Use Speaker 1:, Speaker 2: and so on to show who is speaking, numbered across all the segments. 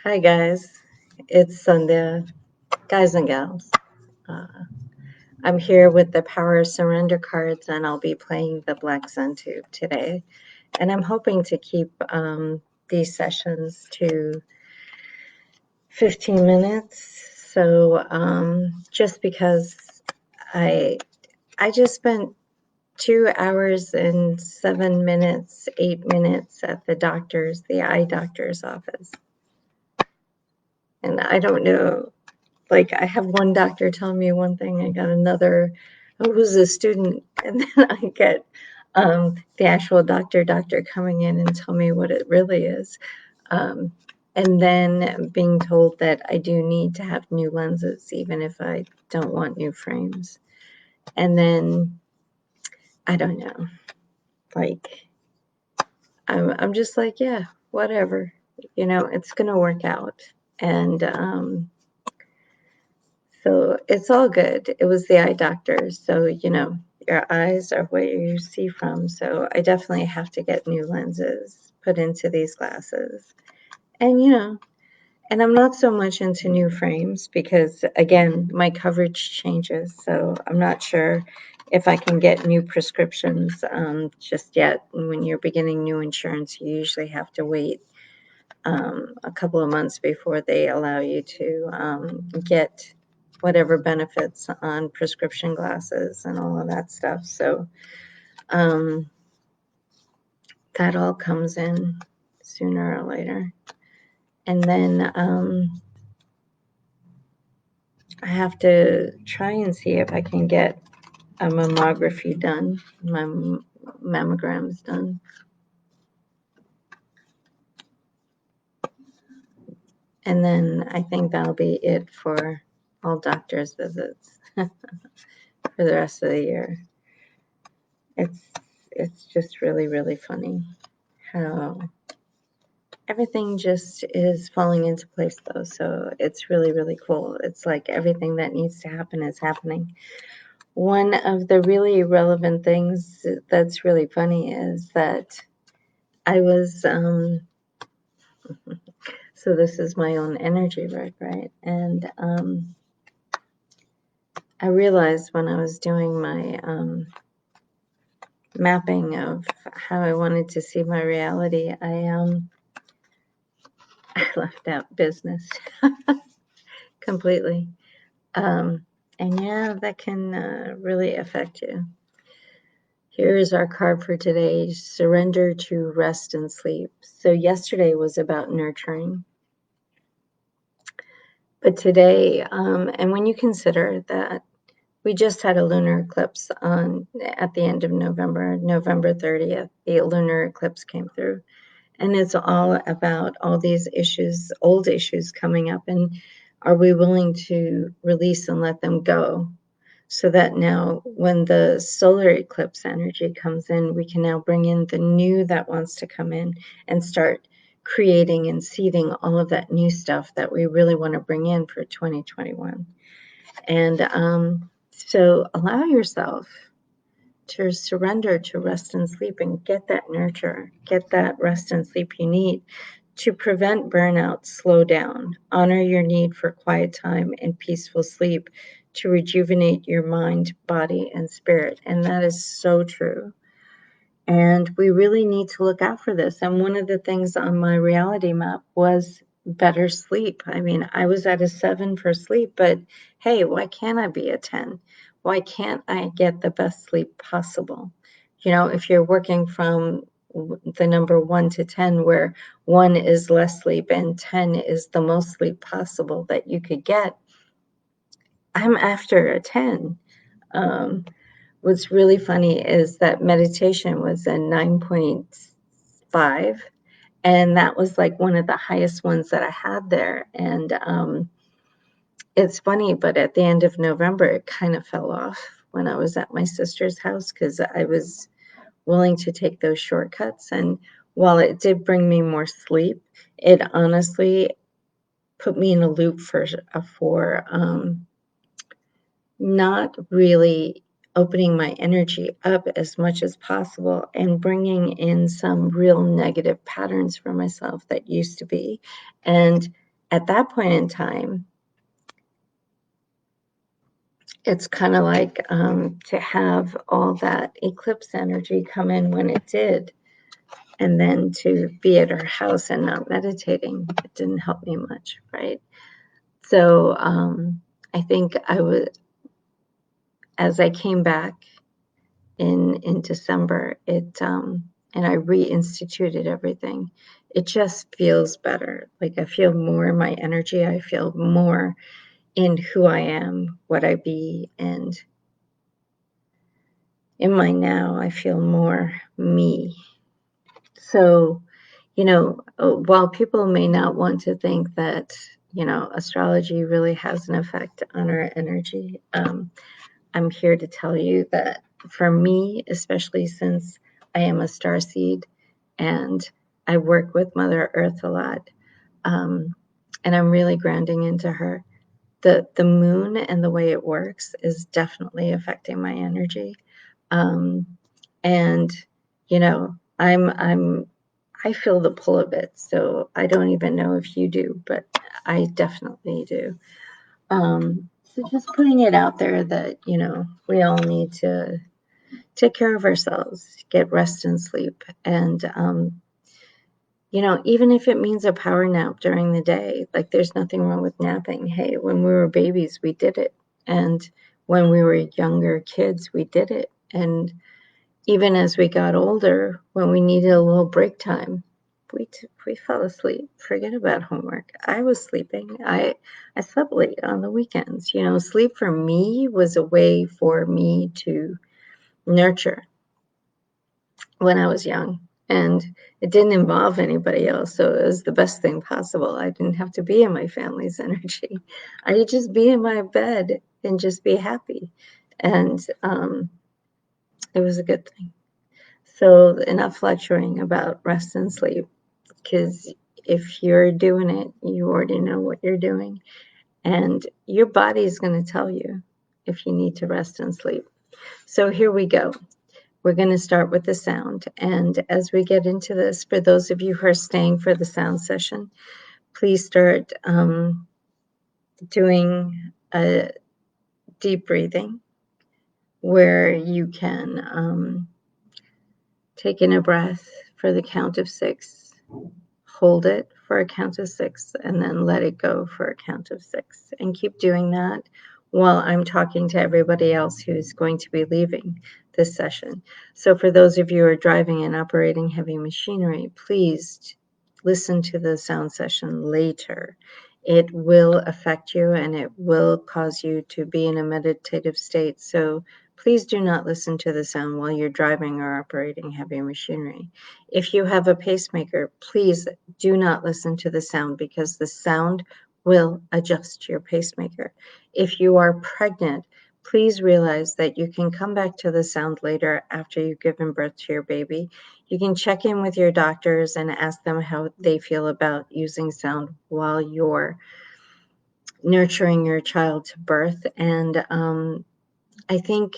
Speaker 1: Hi guys, it's Sandhya, guys and gals. Uh, I'm here with the Power of Surrender cards, and I'll be playing the Black ZenTube today. And I'm hoping to keep these sessions to 15 minutes. So just because I I just spent 2 hours and 7 minutes, 8 minutes at the eye doctor's office, and I don't know. Like, I have one doctor telling me one thing, I got another who's a student, and then I get the actual doctor coming in and tell me what it really is. Um, and then being told that I do need to have new lenses, even if I don't want new frames. And then, I don't know, like, I'm just like, yeah, whatever, it's going to work out. And, so it's all good. It was the eye doctor. So, your eyes are where you see from. So I definitely have to get new lenses put into these glasses. And, and I'm not so much into new frames because, again, my coverage changes. So I'm not sure if I can get new prescriptions just yet. When you're beginning new insurance, you usually have to wait a couple of months before they allow you to get whatever benefits on prescription glasses and all of that stuff. So um, that all comes in sooner or later. And then I have to try and see if I can get a mammography done, my mammograms done. And then I think that'll be it for all doctor's visits for the rest of the year. It's just really, really funny how everything just is falling into place though. So it's really, really cool. It's like everything that needs to happen is happening. One of the really relevant things that's really funny is that I was so this is my own energy work, right? And I realized when I was doing my mapping of how I wanted to see my reality, I left out business completely. And yeah, that can really affect you. Here is our card for today: surrender to rest and sleep. So yesterday was about nurturing, but today, and when you consider that we just had a lunar eclipse at the end of November, November 30th, the lunar eclipse came through. And it's all about all these issues, old issues coming up, and are we willing to release and let them go? So that now when the solar eclipse energy comes in, we can now bring in the new that wants to come in and start creating and seeding all of that new stuff that we really want to bring in for 2021. And so allow yourself to surrender to rest and sleep and get that nurture, get that rest and sleep you need to prevent burnout, slow down, honor your need for quiet time and peaceful sleep to rejuvenate your mind, body, and spirit. And that is so true. And we really need to look out for this. And one of the things on my reality map was better sleep. I mean, I was at a 7 for sleep, but hey, why can't I be a 10? Why can't I get the best sleep possible? If you're working from the number 1 to 10, where 1 is less sleep and 10 is the most sleep possible that you could get, I'm after a 10. What's really funny is that meditation was a 9.5, and that was like one of the highest ones that I had there. And it's funny, but at the end of November, it kind of fell off when I was at my sister's house because I was willing to take those shortcuts. And while it did bring me more sleep, it honestly put me in a loop for not really opening my energy up as much as possible and bringing in some real negative patterns for myself that used to be. And at that point in time, it's kind of like to have all that eclipse energy come in when it did, and then to be at her house and not meditating, it didn't help me much, right? So I think as I came back in December, and I reinstituted everything, it just feels better. Like I feel more in my energy. I feel more in who I am, what I be, and in my now, I feel more me. So, while people may not want to think that, astrology really has an effect on our energy, I'm here to tell you that for me, especially since I am a starseed and I work with Mother Earth a lot, and I'm really grounding into her, the moon and the way it works is definitely affecting my energy. And I feel the pull of it, so I don't even know if you do, but I definitely do. So just putting it out there that we all need to take care of ourselves, get rest and sleep, and even if it means a power nap during the day, like there's nothing wrong with napping. Hey, when we were babies, we did it, and when we were younger kids, we did it, and even as we got older, when we needed a little break time, we fell asleep. Forget about homework. I was sleeping. I slept late on the weekends. Sleep for me was a way for me to nurture when I was young. And it didn't involve anybody else, so it was the best thing possible. I didn't have to be in my family's energy. I could just be in my bed and just be happy. And it was a good thing. So enough lecturing about rest and sleep, because if you're doing it, you already know what you're doing. And your body is going to tell you if you need to rest and sleep. So here we go. We're going to start with the sound. And as we get into this, for those of you who are staying for the sound session, please start doing a deep breathing where you can take in a breath for the count of 6, hold it for a count of 6, and then let it go for a count of 6. And keep doing that while I'm talking to everybody else who's going to be leaving this session. So for those of you who are driving and operating heavy machinery, please listen to the sound session later. It will affect you and it will cause you to be in a meditative state. So please do not listen to the sound while you're driving or operating heavy machinery. If you have a pacemaker, please do not listen to the sound because the sound will adjust your pacemaker. If you are pregnant, please realize that you can come back to the sound later after you've given birth to your baby. You can check in with your doctors and ask them how they feel about using sound while you're nurturing your child to birth. And I think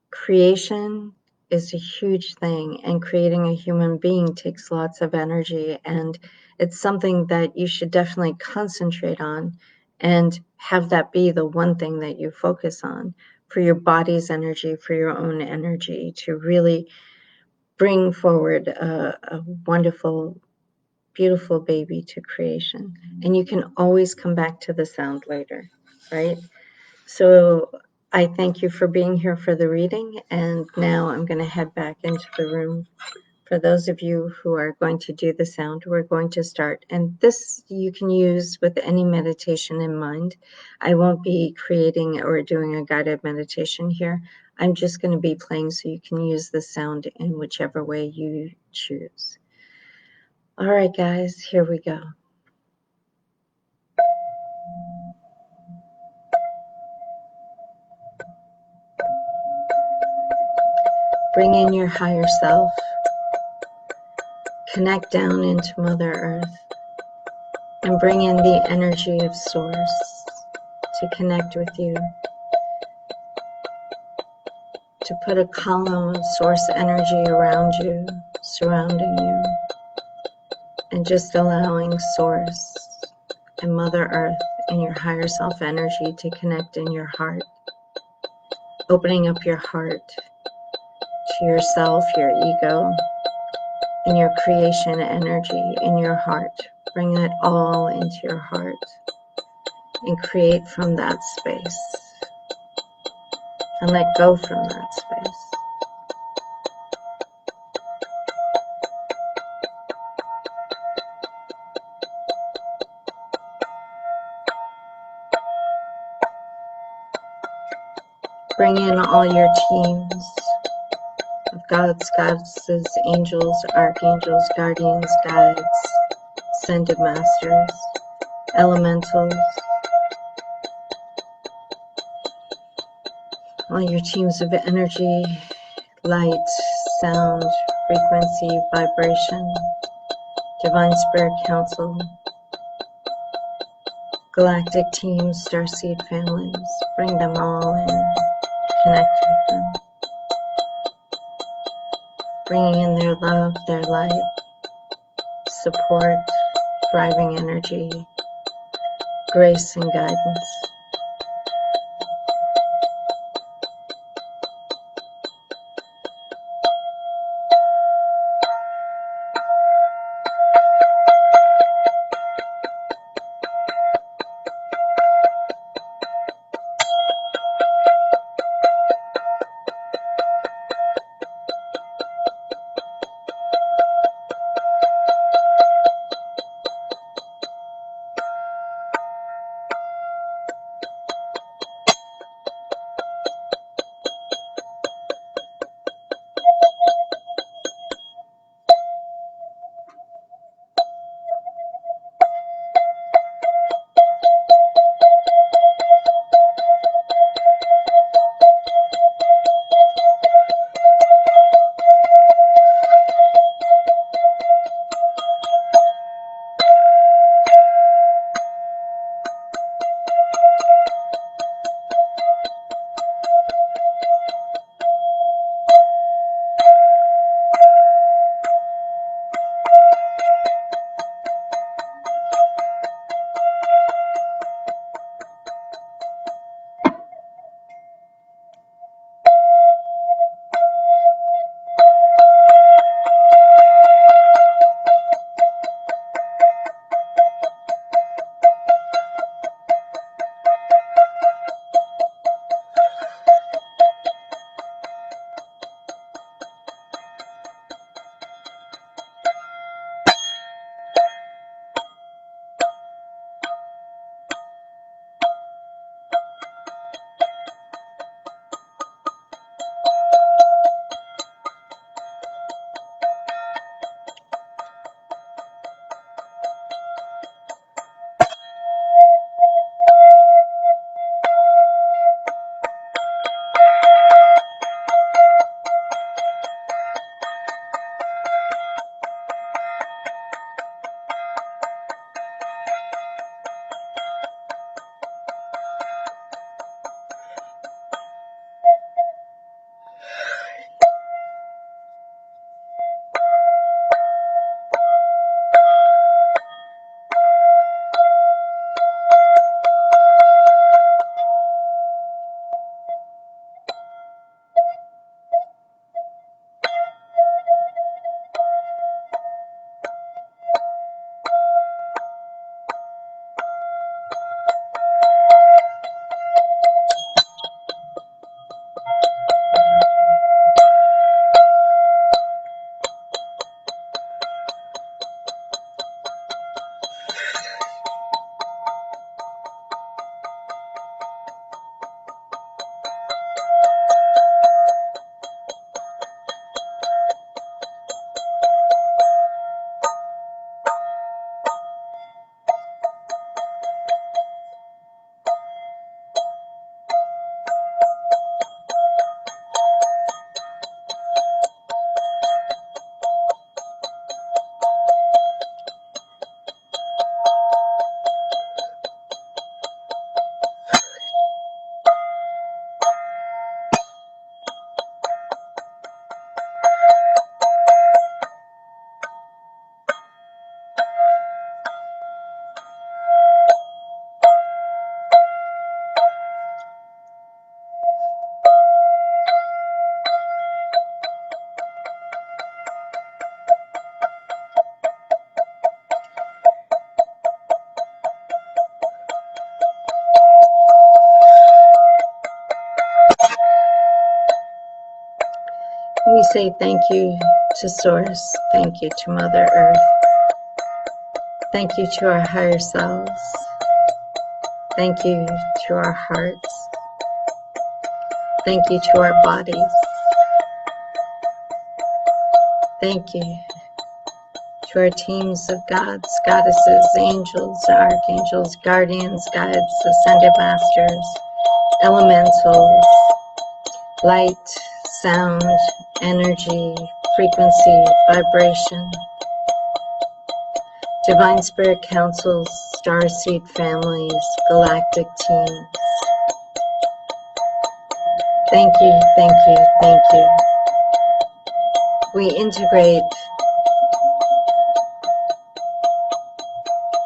Speaker 1: creation is a huge thing, and creating a human being takes lots of energy, and it's something that you should definitely concentrate on and have that be the one thing that you focus on for your body's energy, for your own energy, to really bring forward a wonderful, beautiful baby to creation. And you can always come back to the sound later, right? So I thank you for being here for the reading, and now I'm going to head back into the room. For those of you who are going to do the sound, we're going to start. And this you can use with any meditation in mind. I won't be creating or doing a guided meditation here. I'm just going to be playing so you can use the sound in whichever way you choose. All right, guys, here we go. Bring in your higher self. Connect down into Mother Earth and bring in the energy of Source to connect with you, to put a column of Source energy around you, surrounding you, and just allowing Source and Mother Earth and your higher self energy to connect in your heart, opening up your heart to yourself, your ego, and your creation energy in your heart. Bring it all into your heart and create from that space and let go from that space. Bring in all your teams of gods, goddesses, angels, archangels, guardians, guides, ascended masters, elementals, all your teams of energy, light, sound, frequency, vibration, divine spirit council, galactic teams, starseed families. Bring them all in, connect with them. Bringing in their love, their light, support, thriving energy, grace and guidance. We say thank you to Source, thank you to Mother Earth, thank you to our higher selves, thank you to our hearts, thank you to our bodies, thank you to our teams of gods, goddesses, angels, archangels, guardians, guides, ascended masters, elementals, light, sound, energy, frequency, vibration, divine spirit councils, starseed families, galactic teams. Thank you, thank you, thank you. We integrate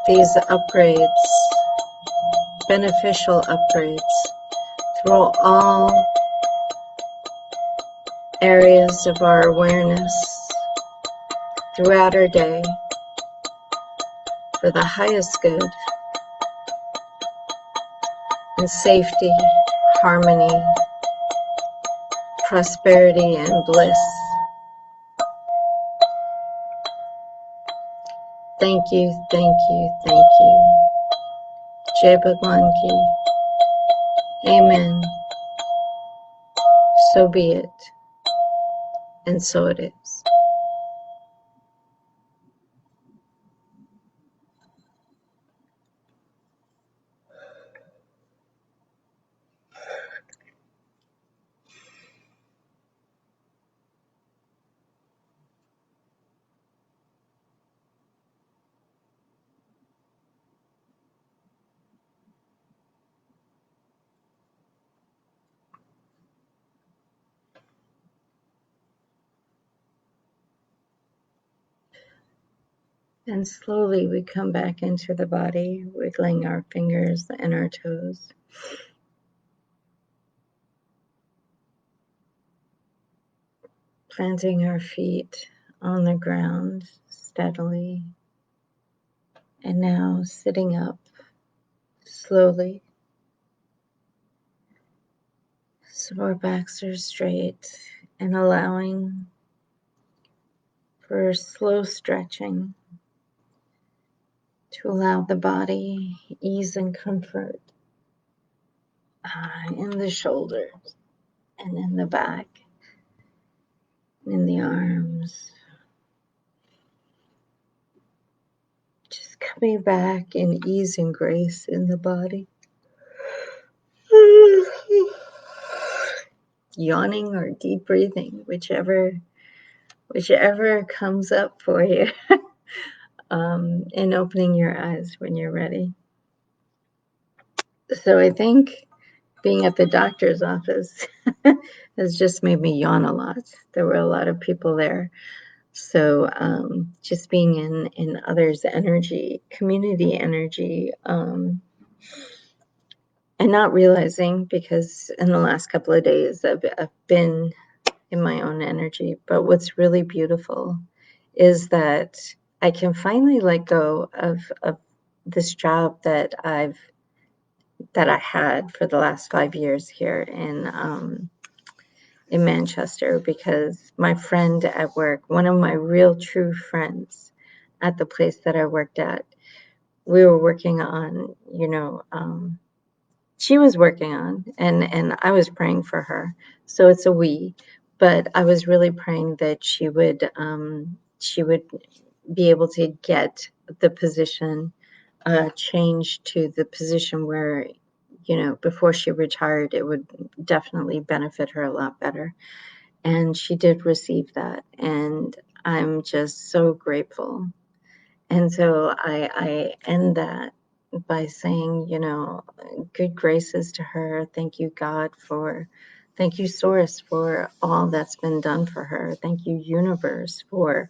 Speaker 1: these upgrades, beneficial upgrades, through all areas of our awareness throughout our day for the highest good and safety, harmony, prosperity, and bliss. Thank you, thank you, thank you. Jai Bhagwan Ki. Amen. So be it, and so it is. And slowly we come back into the body, wiggling our fingers and our toes. Planting our feet on the ground steadily. And now sitting up slowly. So our backs are straight and allowing for slow stretching to allow the body ease and comfort in the shoulders and in the back, in the arms. Just coming back in ease and grace in the body. Yawning or deep breathing, whichever comes up for you. And opening your eyes when you're ready. So I think being at the doctor's office has just made me yawn a lot. There were a lot of people there. So just being in others' energy, community energy, and not realizing, because in the last couple of days I've been in my own energy. But what's really beautiful is that I can finally let go of this job that I had for the last 5 years here in Manchester, because my friend at work, one of my real true friends at the place that I worked at, we were working on, she was working on, and I was praying for her. So it's a we, but I was really praying that she would be able to get the position changed to the position where, before she retired, it would definitely benefit her a lot better. And she did receive that, and I'm just so grateful. And so I end that by saying, good graces to her. Thank you, God, thank you, Source, for all that's been done for her. Thank you, Universe, for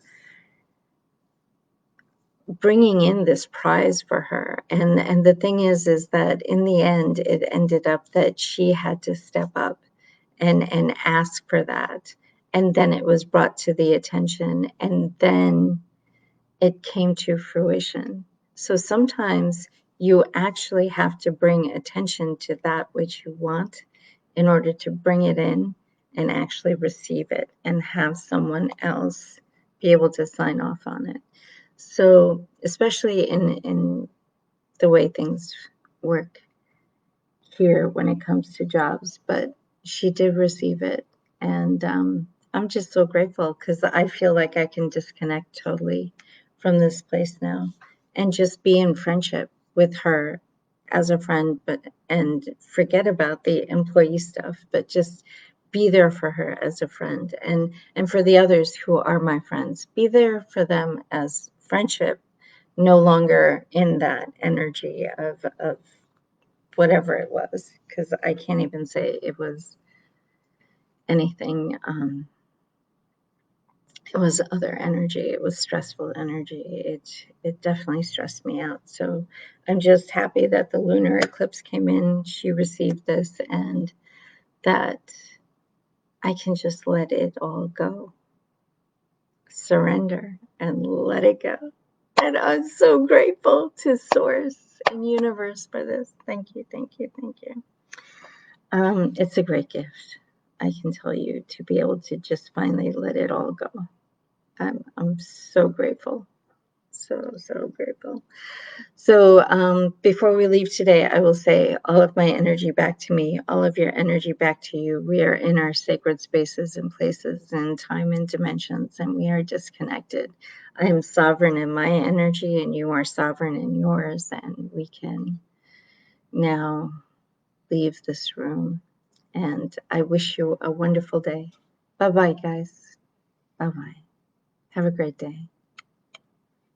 Speaker 1: bringing in this prize for her. And the thing is that in the end, it ended up that she had to step up and ask for that. And then it was brought to the attention, and then it came to fruition. So sometimes you actually have to bring attention to that which you want in order to bring it in and actually receive it and have someone else be able to sign off on it. So, especially in the way things work here when it comes to jobs, but she did receive it. And I'm just so grateful because I feel like I can disconnect totally from this place now and just be in friendship with her as a friend, but and forget about the employee stuff, but just be there for her as a friend, and for the others who are my friends, be there for them as friendship, no longer in that energy of whatever it was, because I can't even say it was anything. It was other energy. It was stressful energy. It definitely stressed me out. So I'm just happy that the lunar eclipse came in. She received this, and that I can just let it all go, surrender, and let it go. And I'm so grateful to Source and Universe for this. Thank you, thank you, thank you. It's a great gift, I can tell you, to be able to just finally let it all go. I'm so grateful, so grateful. So before we leave today, I will say all of my energy back to me, all of your energy back to you. We are in our sacred spaces and places and time and dimensions, and we are disconnected. I am sovereign in my energy, and you are sovereign in yours, and we can now leave this room. And I wish you a wonderful day. Bye-bye, guys. Bye-bye. Have a great day.